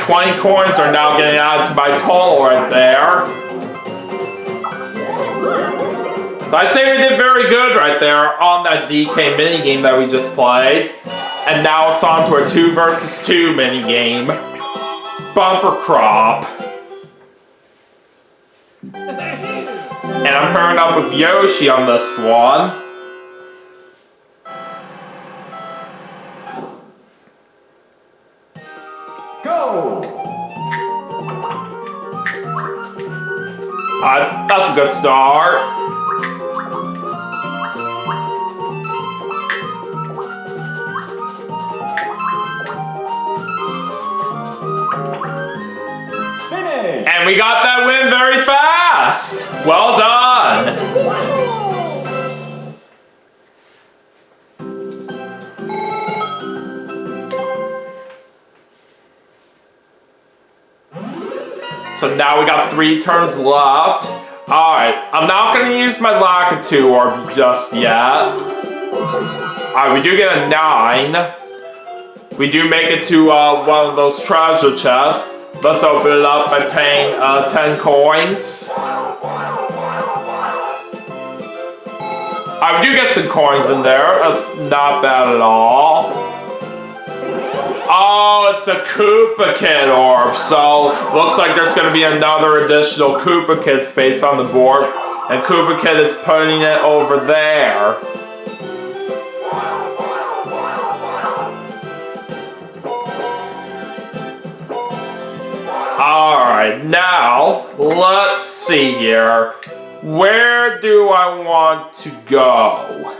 20 coins are now getting added to my total right there. So I say we did very good right there on that DK minigame that we just played. And now it's on to a 2 versus 2 minigame. Bumper crop. And I'm pairing up with Yoshi on this one. Go! That's a good start. Finish! And we got that win very fast. Well done. So now we got 3 turns left. Alright, I'm not going to use my Lakitu Orb just yet. Alright, we do get a 9. We do make it to one of those treasure chests. Let's open it up by paying 10 coins. Alright, we do get some coins in there. That's not bad at all. Oh, it's a Koopa Kid orb, so looks like there's going to be another additional Koopa Kid space on the board, and Koopa Kid is putting it over there. Alright, now, let's see here. Where do I want to go?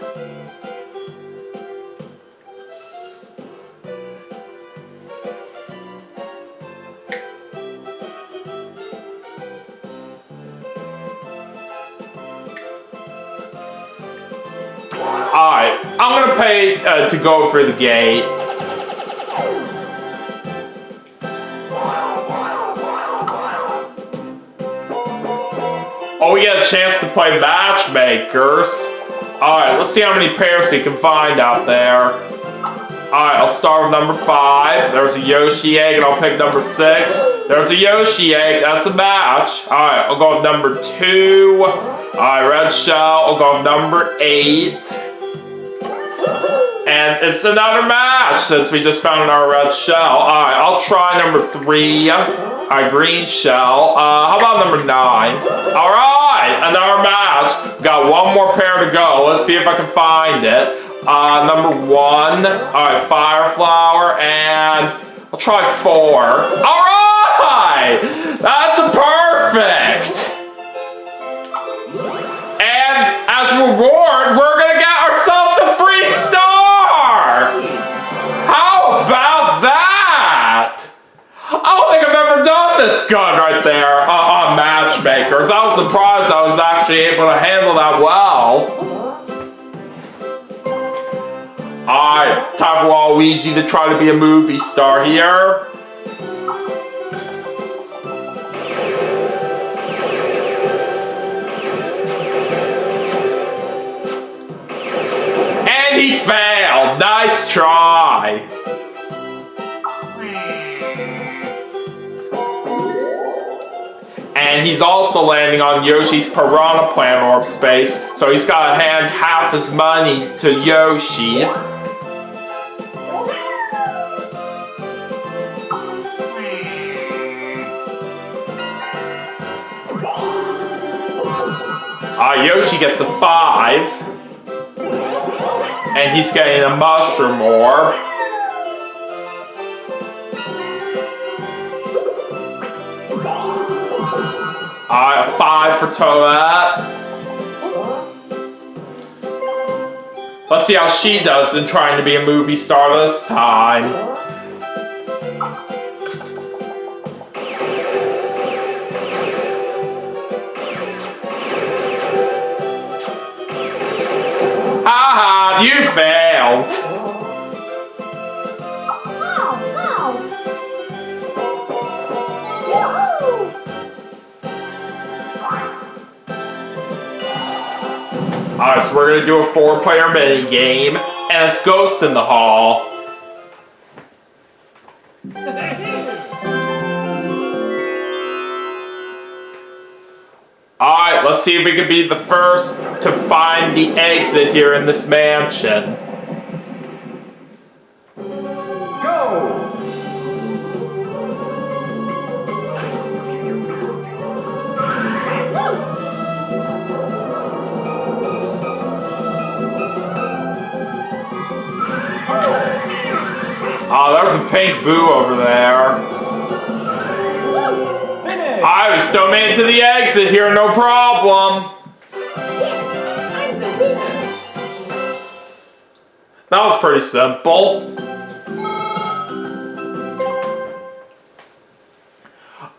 Alright, I'm gonna pay to go for the gate. Oh, we get a chance to play matchmakers. Alright, let's see how many pairs we can find out there. Alright, I'll start with number 5. There's a Yoshi egg, and I'll pick number 6. There's a Yoshi egg, that's a match. Alright, I'll go with number 2. Alright, red shell, I'll go with number 8. And it's another match since we just found our red shell. Alright, I'll try number 3. Alright, green shell. How about number 9? Alright, another match. Got one more pair to go. Let's see if I can find it. Number 1. Alright, fire flower. And I'll try 4. Alright! That's a perfect! And as a reward, we're gonna get ourselves a free star! How about that? I don't think I've ever done this gun right there on matchmakers. I was surprised I was actually able to handle that well. Alright, time for Waluigi to try to be a movie star here. And he failed. Nice try. And he's also landing on Yoshi's Piranha Plant Orb space, so he's got to hand half his money to Yoshi. Yoshi gets a 5. And he's getting a mushroom orb. A 5 for Toadette. Let's see how she does in trying to be a movie star this time. Haha, you failed. Alright, so we're going to do a 4-player mini game, and it's Ghost in the Hall. Let's see if we can be the first to find the exit here in this mansion. Go! Oh, there's a pink boo over there. Finish! I still made it to the exit here, no problem. That was pretty simple.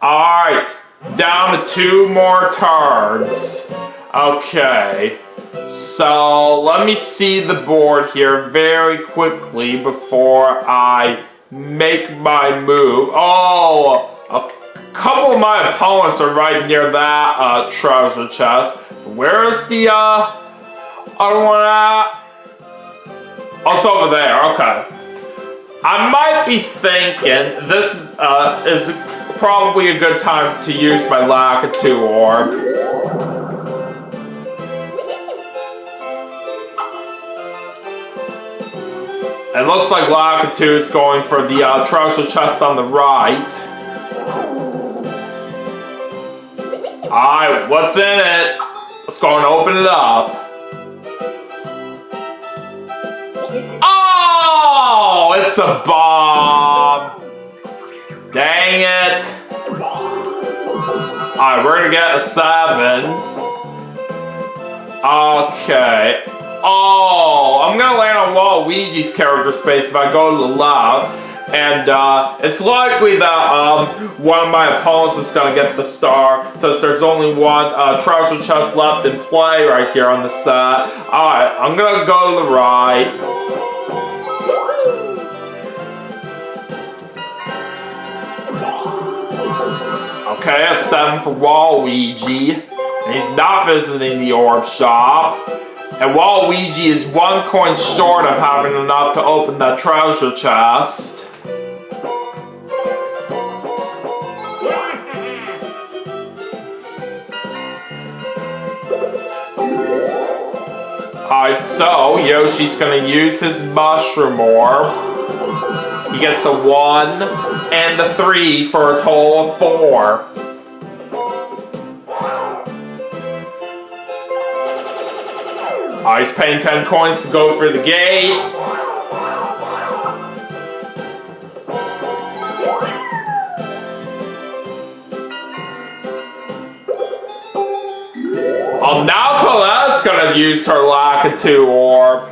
Alright, down to 2 more turns. Okay, so let me see the board here very quickly before I make my move. Oh, a couple of my opponents are right near that treasure chest. Where's the other one at? Oh, it's over there, okay. I might be thinking this is probably a good time to use my Lakitu orb. It looks like Lakitu is going for the treasure chest on the right. Alright, what's in it? Let's go and open it up. Oh, it's a bomb. Dang it. Alright, we're gonna get a 7. Okay. Oh, I'm gonna land on Waluigi's character space if I go to the left. And it's likely that one of my opponents is gonna get the star, since there's only one treasure chest left in play right here on the set. Alright, I'm gonna go to the right. Okay, a 7 for Waluigi. And he's not visiting the orb shop. And Waluigi is 1 coin short of having enough to open that treasure chest. Alright, so Yoshi's gonna use his mushroom orb. He gets a 1 and a 3 for a total of 4. He's paying 10 coins to go through the gate. Oh, now Toadette's gonna use her Lakitu orb.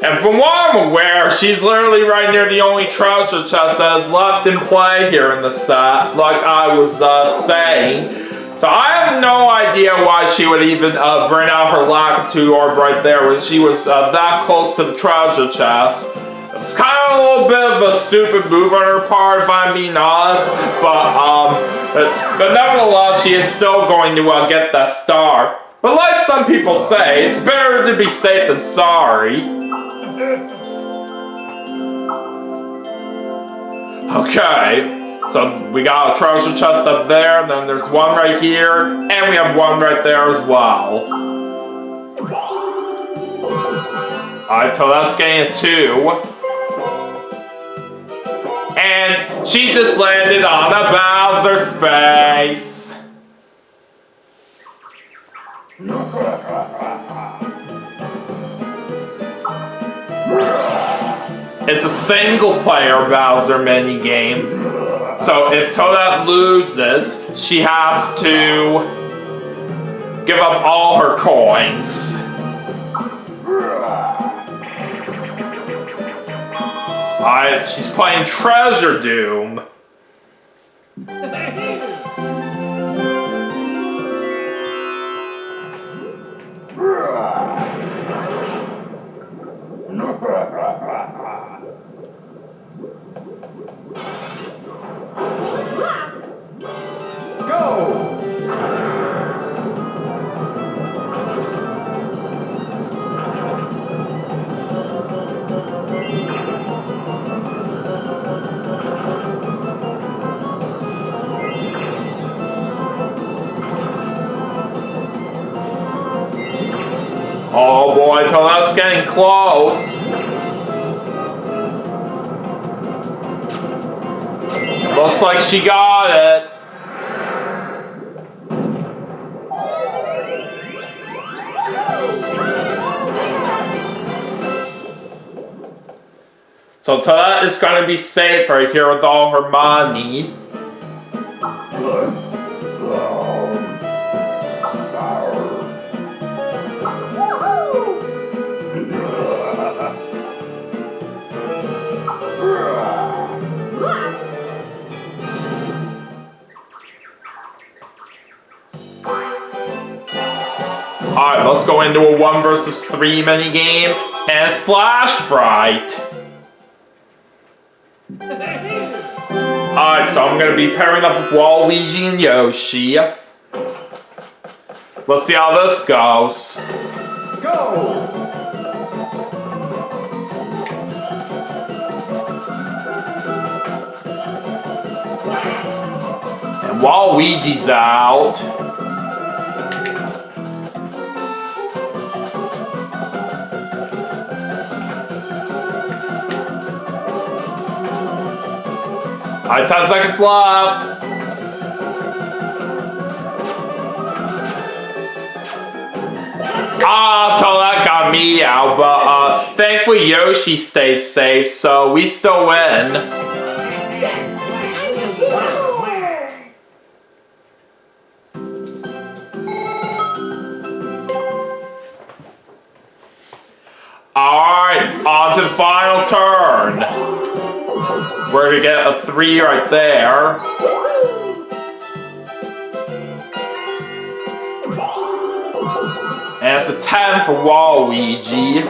And from what I'm aware, she's literally right near the only treasure chest that is left in play here in the set, like I was saying. So I have no idea why she would even bring out her Lakitu orb right there when she was that close to the treasure chest. It's kind of a little bit of a stupid move on her part, if I'm being honest, but nevertheless, she is still going to get that star. But like some people say, it's better to be safe than sorry. Okay. So we got a treasure chest up there, then there's one right here, and we have one right there as well. Alright, so that's getting a 2. And she just landed on a Bowser space. It's a single player Bowser minigame. So if Toadette loses, she has to give up all her coins. Alright, she's playing Treasure Doom. Alright, Toadette's getting close. Looks like she got it. So Toadette is going to be safe right here with all her money. Alright, let's go into a 1 versus 3 minigame, and it's Flash Fright. Alright, so I'm going to be pairing up with Waluigi and Yoshi. Let's see how this goes. Go! And Waluigi's out. Alright, 10 seconds left. Toadette got me out, but thankfully Yoshi stayed safe, so we still win. Alright, on to the final turn. We're gonna get a 3 right there. And it's a 10 for Waluigi.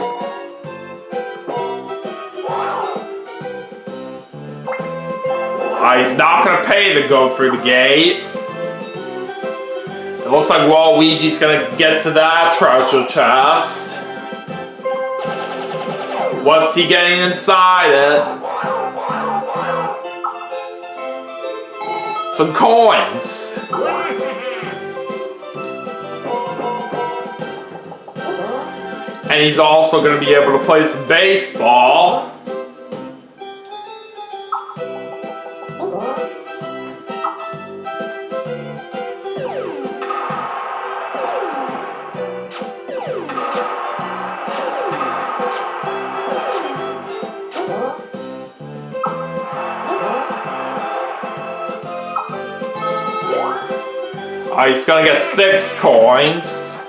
He's not gonna pay to go through the gate. It looks like Waluigi's gonna get to that treasure chest. What's he getting inside it? Some coins. And he's also going to be able to play some baseball. He's gonna get 6 coins.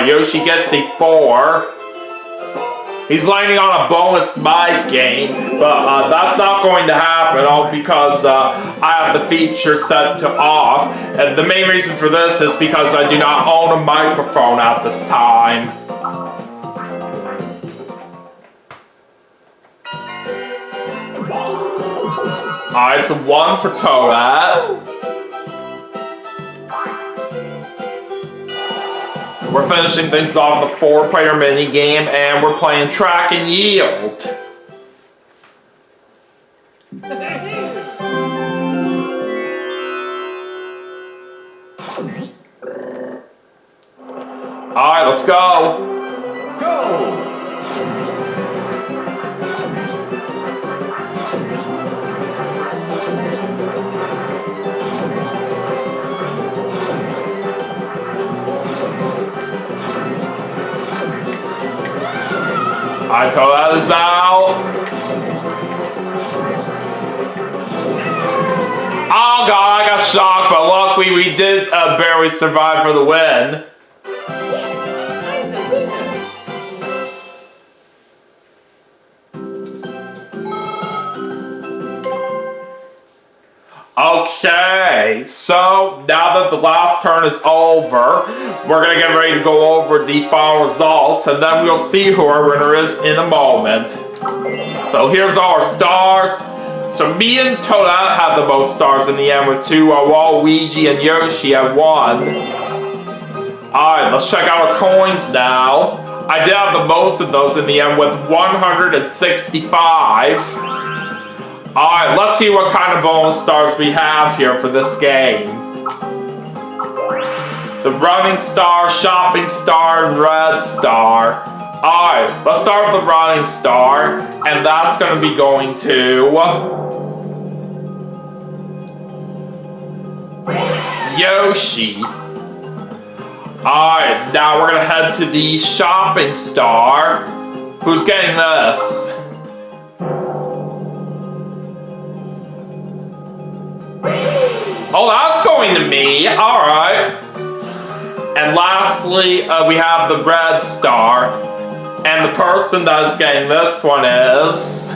Yoshi gets a 4. He's landing on a bonus mic game, but that's not going to happen, all because I have the feature set to off. And the main reason for this is because I do not own a microphone at this time. Alright, so 1 for Toadette. We're finishing things off with a 4-player minigame, and we're playing Track and Yield. Alright, let's go. Go! Toadette is out. Oh god, I got shocked, but luckily we did barely survive for the win. Okay, so now that the last turn is over, we're going to get ready to go over the final results, and then we'll see who our winner is in a moment. So here's all our stars. So me and Toadette had the most stars in the end with 2, while Waluigi and Yoshi had 1. Alright, let's check out our coins now. I did have the most of those in the end with 165. Alright, let's see what kind of bonus stars we have here for this game. The running star, shopping star, and red star. Alright, let's start with the running star, and that's going to be going to Yoshi. Alright, now we're going to head to the shopping star. Who's getting this? Oh, that's going to me. Alright. And lastly, we have the red star. And the person that is getting this one is...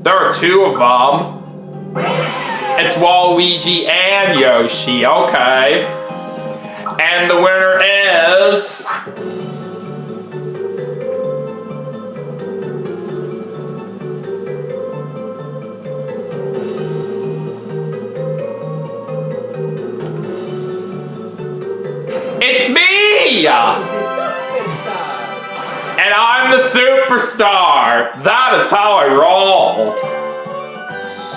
There are two of them. It's Waluigi and Yoshi. Okay. And the winner is... It's me! And I'm the superstar! That is how I roll!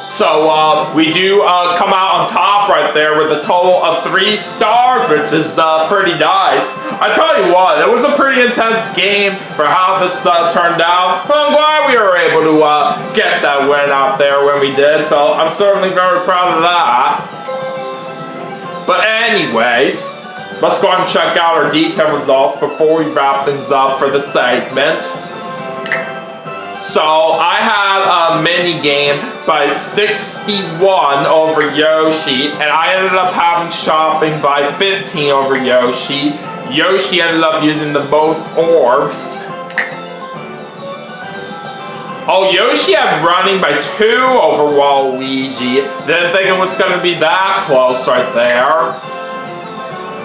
So, we do come out on top right there with a total of 3 stars, which is pretty nice. I tell you what, it was a pretty intense game for how this turned out. But I'm glad we were able to get that win out there when we did, so I'm certainly very proud of that. But anyways... Let's go ahead and check out our detailed results before we wrap things up for the segment. So, I had a mini game by 61 over Yoshi, and I ended up having shopping by 15 over Yoshi. Yoshi ended up using the most orbs. Oh, Yoshi had running by 2 over Waluigi. Didn't think it was going to be that close right there.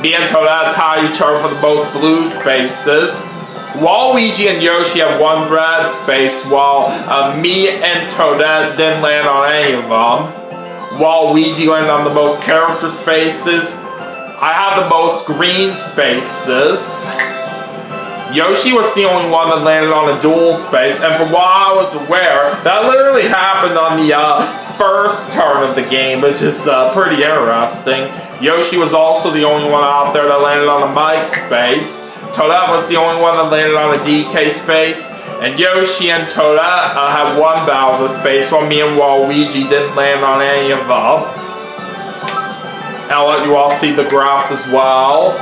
Me and Toadette tied each other for the most blue spaces. Waluigi and Yoshi have 1 red space, while me and Toadette didn't land on any of them. Waluigi landed on the most character spaces. I have the most green spaces. Yoshi was the only one that landed on a dual space, and from what I was aware, that literally happened on the first turn of the game, which is pretty interesting. Yoshi was also the only one out there that landed on a Mike space. Toadette was the only one that landed on a DK space. And Yoshi and Toadette had 1 Bowser space, while me and Waluigi didn't land on any of them. And I'll let you all see the graphs as well.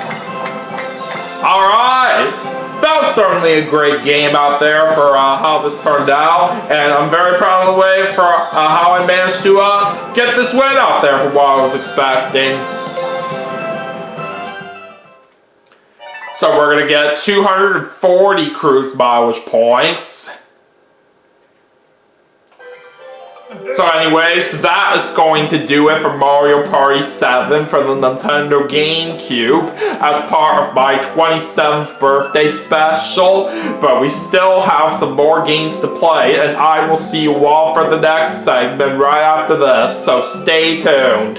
Alright! That was certainly a great game out there for how this turned out, and I'm very proud of the way for how I managed to get this win out there for what I was expecting. So we're going to get 240 cruise mileage points. So anyways, that is going to do it for Mario Party 7 for the Nintendo GameCube as part of my 27th birthday special. But we still have some more games to play, and I will see you all for the next segment right after this, so stay tuned.